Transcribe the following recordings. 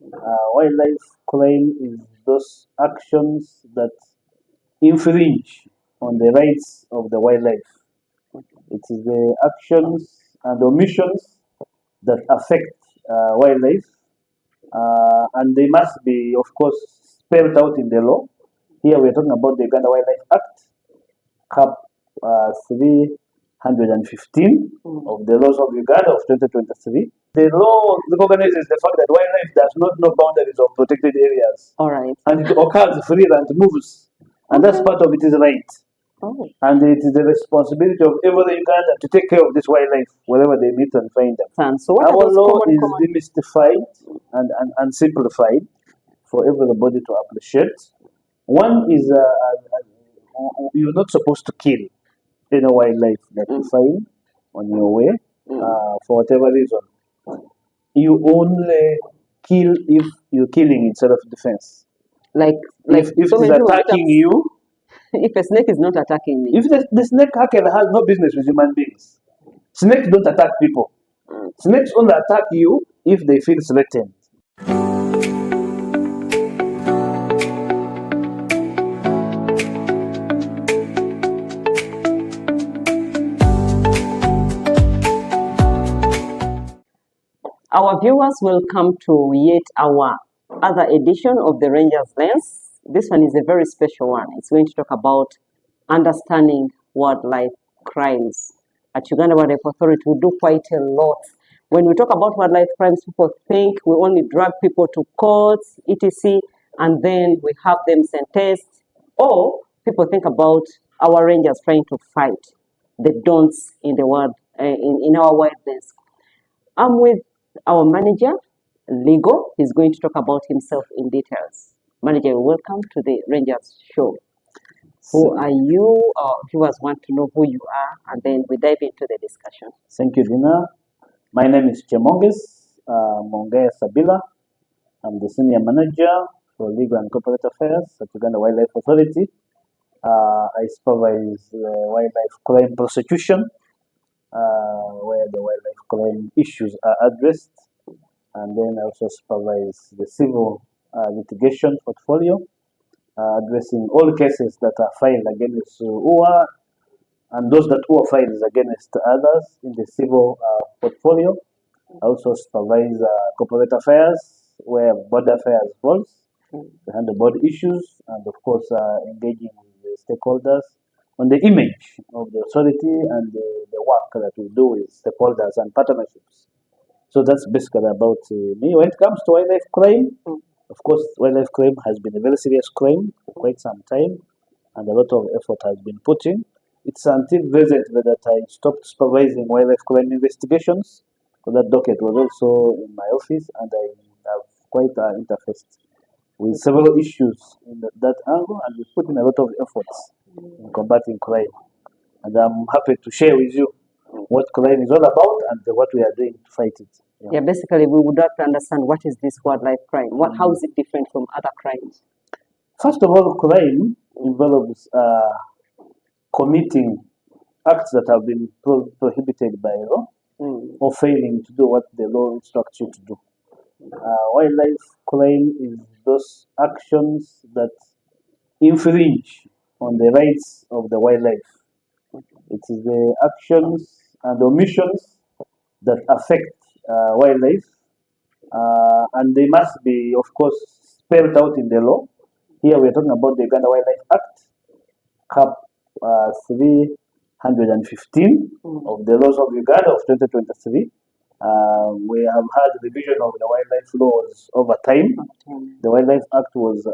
Wildlife crime is those actions that infringe on the rights of the wildlife. It is the actions and omissions that affect wildlife, and they must be, of course, spelled out in the law. Here we are talking about the Uganda Wildlife Act, Cap 315 of the laws of Uganda of 2023. The law recognizes the fact that wildlife does not know boundaries of protected areas. All right. And it occurs freely and moves. And that's part of its right. Oh. And it is the responsibility of every Uganda to take care of this wildlife wherever they meet and find them. So what our law is demystified and simplified for everybody to appreciate. One is you're not supposed to kill any wildlife that you find on your way for whatever reason. You only kill if you're killing in self-defense. Like if so it's attacking you. If a snake is not attacking me. If the snake actually has no business with human beings. Snakes don't attack people. Snakes only attack you if they feel threatened. Our viewers will come to yet our other edition of the Ranger's Lens. This one is a very special one. It's going to talk about understanding wildlife crimes. At Uganda Wildlife Authority, we do quite a lot. When we talk about wildlife crimes, people think we only drag people to courts, etc., and then we have them sentenced. Or people think about our rangers trying to fight the don'ts in the world, in our wilderness. I'm with our manager, Legal. He's going to talk about himself in details. Manager, welcome to the Rangers Show. Who are you? Our viewers want to know who you are, and then we dive into the discussion. Thank you, Dina. My name is Chemonges Sabila. I'm the Senior Manager for Legal and Corporate Affairs at Uganda Wildlife Authority. I supervise wildlife crime prosecution, where the wildlife crime issues are addressed, and then I also supervise the civil litigation portfolio, addressing all cases that are filed against UWA and those that UWA files against others in the civil portfolio. I also supervise corporate affairs, where board affairs falls, to handle board issues, and of course engaging with the stakeholders on the image of the authority and the work that we do with stakeholders and partnerships. So that's basically about me. When it comes to wildlife crime, of course, wildlife crime has been a very serious crime for quite some time, and a lot of effort has been put in. It's until recently that I stopped supervising wildlife crime investigations, so that docket was also in my office, and I have quite interfaced with several issues in that angle, and we put in a lot of efforts in combating crime. And I'm happy to share with you what crime is all about and what we are doing to fight it. Yeah, basically, we would like to understand what is this wildlife crime? How is it different from other crimes? First of all, crime involves committing acts that have been prohibited by law or failing to do what the law instructs you to do. Wildlife crime is those actions that infringe on the rights of the wildlife. It is the actions and omissions that affect wildlife, and they must be, of course, spelled out in the law. Here we are talking about the Uganda Wildlife Act, Cap 315 of the laws of Uganda of 2023. We have had revision of the wildlife laws over time. The Wildlife Act was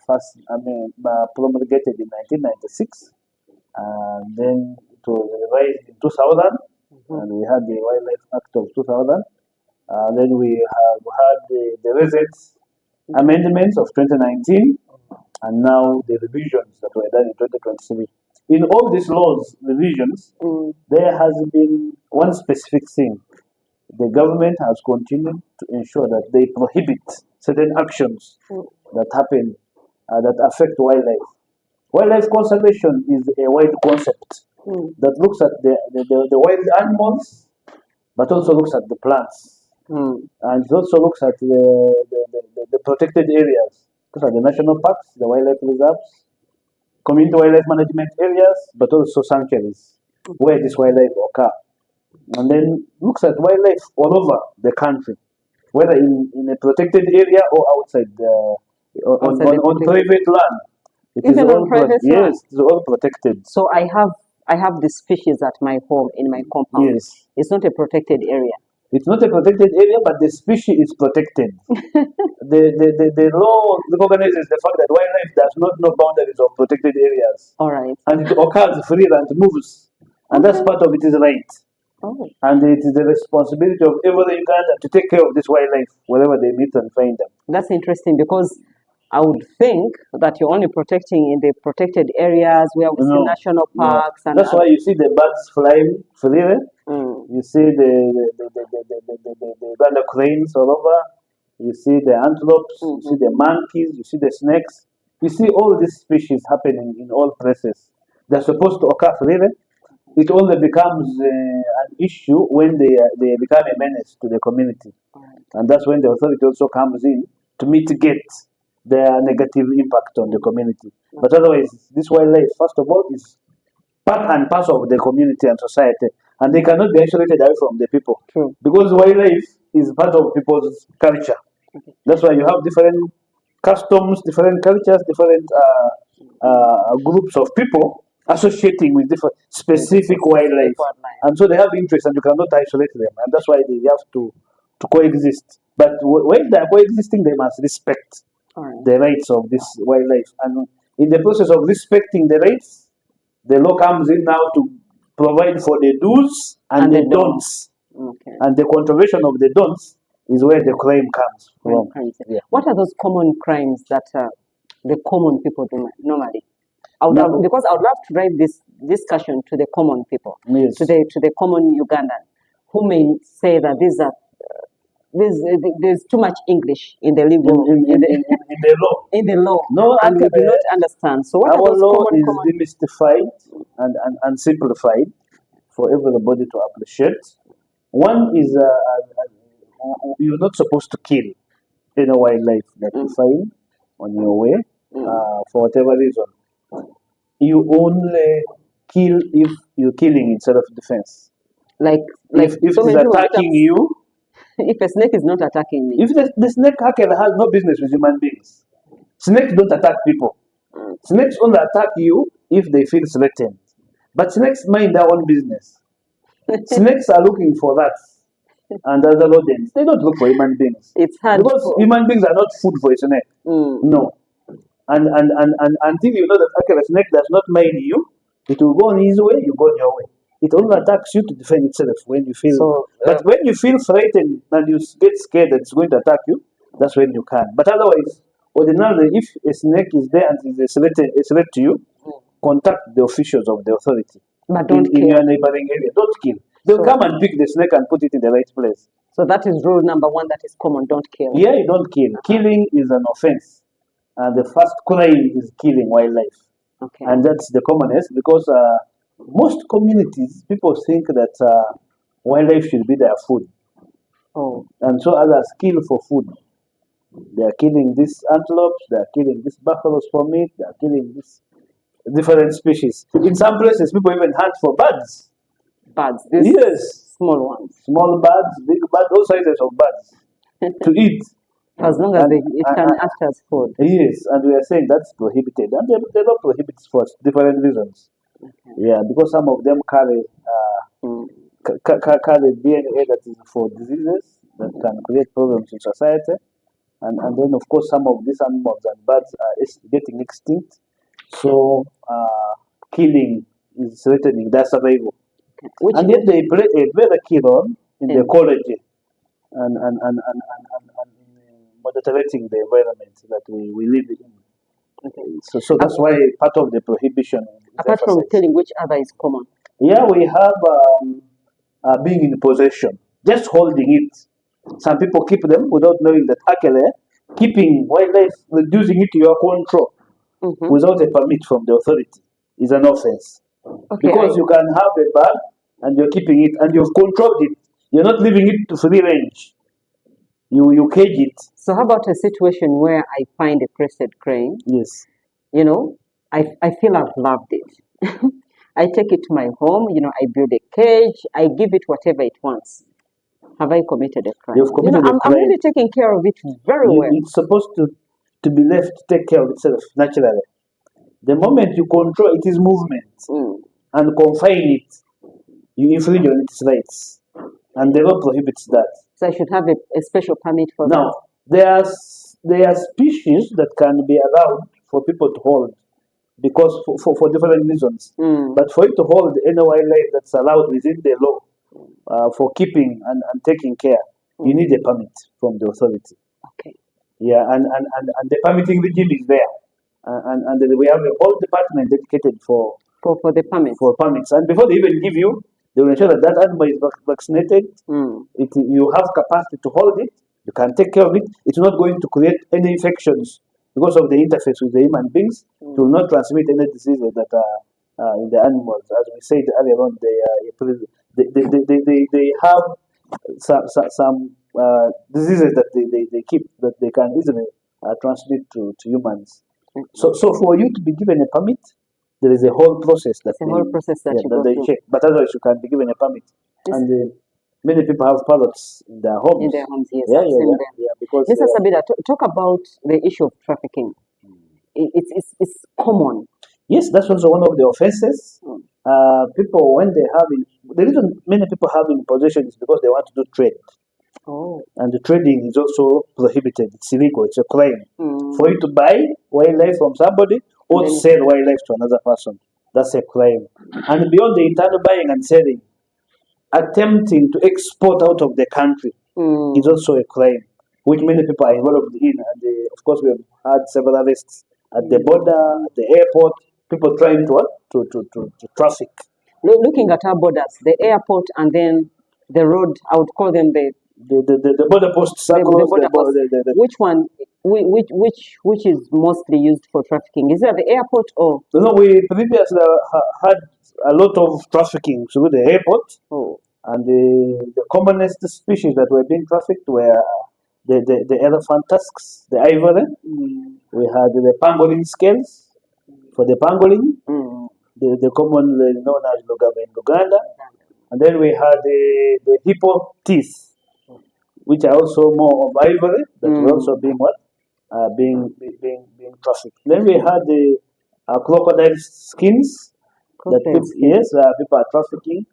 first promulgated in 1996, and then it was revised in 2000, and we had the Wildlife Act of 2000. Then we have had the recent amendments of 2019, and now the revisions that were done in 2023. In all these laws revisions, there has been one specific thing. The government has continued to ensure that they prohibit certain actions that happen, that affect wildlife. Wildlife conservation is a wide concept that looks at the wild animals, but also looks at the plants. And it also looks at the the protected areas. Those are the national parks, the wildlife reserves, community wildlife management areas, but also sanctuaries where this wildlife occur. And then looks at wildlife all over the country, whether in a protected area or outside on private land. It is Even on all private land? yes, it's all protected. So I have the species at my home in my compound. Yes. It's not a protected area. It's not a protected area, but the species is protected. The law recognizes the fact that wildlife does not know boundaries of protected areas. All right. And it occurs freely and moves. And that's part of its right. Oh. And it is the responsibility of every Uganda to take care of this wildlife wherever they meet and find them. That's interesting because I would think that you're only protecting in the protected areas where we see national parks. And that's why you see the birds flying freely. Mm. You see the Uganda cranes all over. You see the antelopes. You see the monkeys. You see the snakes. You see all these species happening in all places. They're supposed to occur freely. It only becomes an issue when they become a menace to the community. Right. And that's when the authority also comes in to mitigate their negative impact on the community. But otherwise, this wildlife, first of all, is part and parcel of the community and society. And they cannot be isolated away from the people. True. Because wildlife is part of people's culture. Okay. That's why you have different customs, different cultures, different groups of people associating with different specific wildlife. And so they have interest and you cannot isolate them. And that's why they have to coexist. But when they are coexisting, they must respect the rights of this wildlife. And in the process of respecting the rights, the law comes in now to provide for the do's and the don'ts. Okay. And the contravention of the don'ts is where the crime comes from. Yeah. What are those common crimes that the common people do normally? Because I would love to drive this discussion to the common people, yes, to the common Ugandan, who may say that there's too much English in the legal in the law. In the law, no, and we do not understand. So what our are those law common, is demystified and simplified for everybody to appreciate. One is you're not supposed to kill any wildlife that you find on your way for whatever reason. You only kill if you're killing in self-defense. Like if it's attacking you. If a snake is not attacking me. If the snake has no business with human beings. Snakes don't attack people. Snakes only attack you if they feel threatened. But snakes mind their own business. Snakes are looking for rats and other rodents. They don't look for human beings. It's hard because human beings are not food for a snake. No. And until you know that a snake does not mind you, it will go on his way, you go on your way. It only attacks you to defend itself when you feel. But when you feel frightened and you get scared that it's going to attack you, that's when you can. But otherwise, ordinarily, if a snake is there and is a threat to you, contact the officials of the authority. But don't kill. In your neighboring area. Don't kill. They'll come and pick the snake and put it in the right place. So that is rule number one that is common, don't kill. Yeah, you don't kill. Killing is an offense. And the first crime is killing wildlife. Okay. And that's the commonest because most communities, people think that wildlife should be their food. Oh. And so others kill for food. They are killing these antelopes, they are killing these buffaloes for meat, they are killing these different species. In some places, people even hunt for birds. Birds? Yes. Small ones. Small birds, big birds, all sizes of birds to eat. As long as it can act as food. Yes, and we are saying that's prohibited. And they don't prohibit for different reasons. Okay. Yeah, because some of them carry carry DNA that is for diseases that can create problems in society. And then, of course, some of these animals and birds are getting extinct. So, killing is threatening their survival. And yet they play a very key role in the ecology and moderating the environment that we live in. Okay. So that's why part of the prohibition. Apart from killing, which other is common? Yeah, we have being in possession, just holding it. Some people keep them without knowing that actually keeping wildlife, reducing it to your control without a permit from the authority is an offense. Okay, because you can have a bird and you're keeping it and you've controlled it. You're not leaving it to free range. You cage it. So how about a situation where I find a crested crane? Yes. You know, I feel I've loved it. I take it to my home, I build a cage, I give it whatever it wants. Have I committed a crime? You've committed a I'm crime. really taking care of it very well. It's supposed to be left to take care of itself naturally. The moment you control its movement and confine it, you infringe on its rights. And the law prohibits that. So I should have a special permit for Now, there are species that can be allowed for people to hold because for different reasons. But for you to hold any wildlife that's allowed within the law for keeping and taking care, you need a permit from the authority. Okay. Yeah, and the permitting regime is there. And we have a whole department dedicated for the permits. For permits. And before they even give you, they will ensure that that animal is vaccinated. You have capacity to hold it. You can take care of it. It's not going to create any infections because of the interface with the human beings. It will not transmit any diseases that are in the animals. As we said earlier on, they have some diseases that they keep that they can easily transmit to humans. So for you to be given a permit, there is a whole process that they check. But otherwise, you can be given a permit. Yes. And many people have parrots in their homes. In their homes, yes. Yeah. Because Mr. Sabila, talk about the issue of trafficking. It's common. Yes, that's also one of the offenses. People, when they have the reason many people have in possession is because they want to do trade. Oh. And the trading is also prohibited. It's illegal. It's a crime. For you to buy wildlife from somebody or sell wildlife to another person, that's a crime. And beyond the internal buying and selling, attempting to export out of the country is also a crime, which many people are involved in. And of course, we have had several arrests at the border, at the airport, people trying to traffic. Looking at our borders, the airport and then the road, I would call them the border posts. Which one? Which is mostly used for trafficking? Is it the airport or? No, we previously had a lot of trafficking through the airport. Oh. And the commonest species that were being trafficked were the elephant tusks, the ivory. We had the pangolin scales for the pangolin, the commonly known as logame in Uganda. And then we had the hippo teeth, which are also more of ivory, that were also being being trafficked. Then we had the crocodile skins that people are trafficking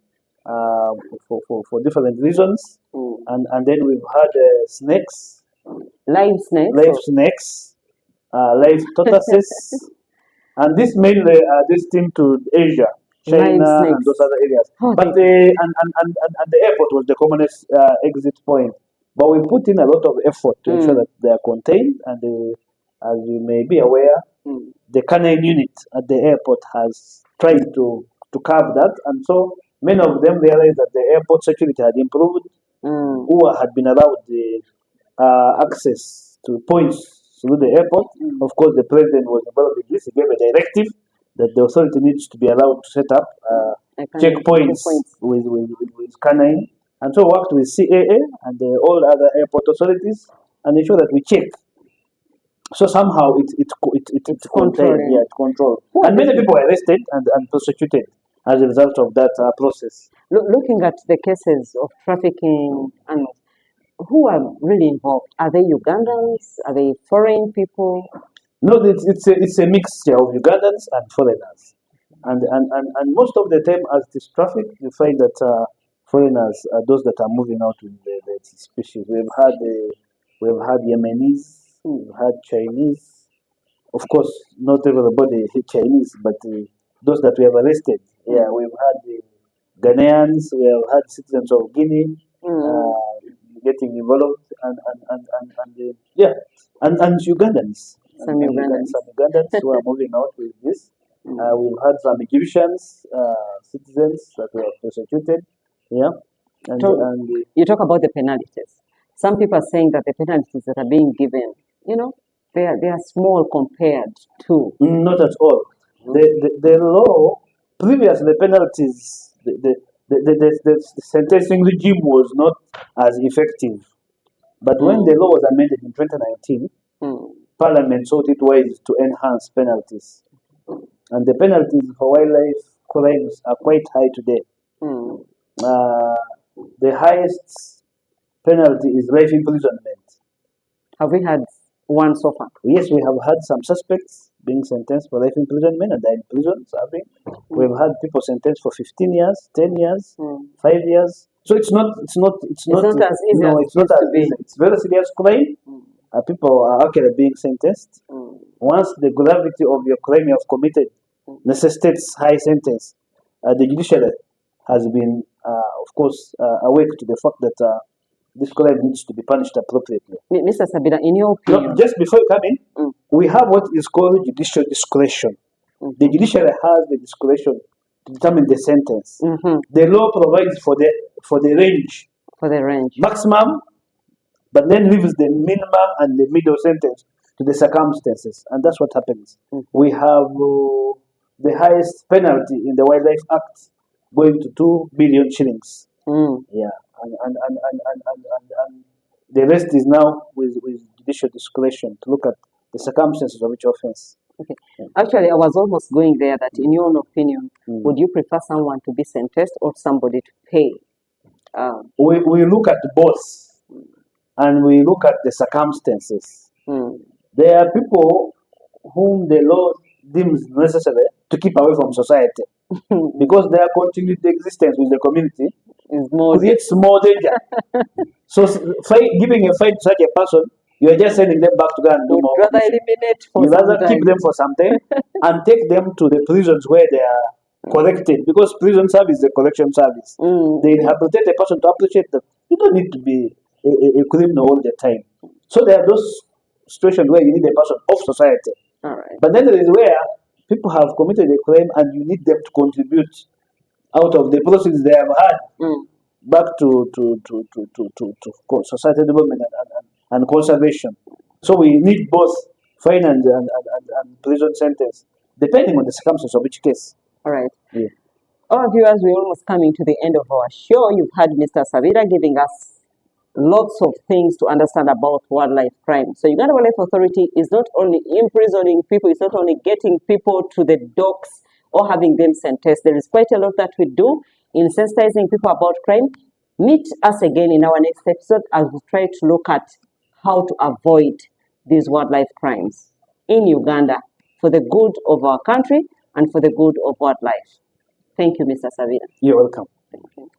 for different reasons. And then we've had snakes, live snakes, live tortoises, and this mainly destined to Asia, China, and those other areas. But the airport was the commonest exit point. But we put in a lot of effort to ensure that they are contained. And as you may be aware, the canine unit at the airport has tried to curb that. And so many of them realized that the airport security had improved. UWA had been allowed the access to points through the airport. Of course, the president was involved in this. He gave a directive that the authority needs to be allowed to set up checkpoints with canine. And so worked with CAA and all other airport authorities and ensure that we check. So somehow it's contained. Yeah, it's controlled. And many people were arrested and prosecuted as a result of that process. Looking at the cases of trafficking, and who are really involved? Are they Ugandans? Are they foreign people? No, it's a mixture of Ugandans and foreigners. And most of the time, as it is traffic, you find that foreigners are those that are moving out with the species. We've had Yemenis, we've had Chinese. Of course, not everybody is Chinese, but those that we have arrested. Yeah, we've had the Ghanaians, we have had citizens of Guinea getting involved, and Ugandans. Some Ugandans who are moving out with this. We've had some Egyptians, citizens that were prosecuted. Yeah. And you talk about the penalties. Some people are saying that the penalties that are being given, they are small compared to. Not at all. The law, previously the penalties, the sentencing regime was not as effective. But when the law was amended in 2019, Parliament thought it wise to enhance penalties. And the penalties for wildlife crimes are quite high today. The highest penalty is life imprisonment. Have we had one so far? Yes, we have had some suspects being sentenced for life imprisonment and they're in prison serving. We've had people sentenced for 15 years, 10 years, 5 years. So it's not as easy no, as it's not as easy. It's very serious crime. People are actually being sentenced. Once the gravity of your crime you have committed necessitates high sentence, the judiciary has been, of course, awake to the fact that this crime needs to be punished appropriately. Mr. Sabila, in your opinion? No, just before you come in, we have what is called judicial discretion. The judiciary has the discretion to determine the sentence. The law provides for the range. For the range. Maximum, but then leaves the minimum and the middle sentence to the circumstances. And that's what happens. We have the highest penalty in the Wildlife Act going to 2 billion shillings. Yeah. And the rest is now with judicial discretion to look at the circumstances of each offense. Okay. Actually, I was almost going there that in your own opinion, would you prefer someone to be sentenced or somebody to pay? We look at both and we look at the circumstances. There are people whom the law deems necessary to keep away from society because their continued existence with the community creates more danger. So giving a fine to such a person, you are just sending them back to go and do more. Rather eliminate for you rather keep them for some time and take them to the prisons where they are corrected, because prison service is a correction service. They rehabilitate a person to appreciate that you don't need to be a criminal all the time. So there are those situations where you need a person of society. But then there is where people have committed a crime and you need them to contribute out of the proceeds they have had back to society development and conservation. So we need both fine and prison sentence, depending on the circumstances of each case. All right. Yeah. Our viewers, we're almost coming to the end of our show. You've had Mr. Sabila giving us lots of things to understand about wildlife crime. So Uganda Wildlife Authority is not only imprisoning people, it's not only getting people to the docks or having them sentenced. There is quite a lot that we do in sensitizing people about crime. Meet us again in our next episode as we try to look at how to avoid these wildlife crimes in Uganda for the good of our country and for the good of wildlife. Thank you, Mr. Sabila. You're welcome. Thank you.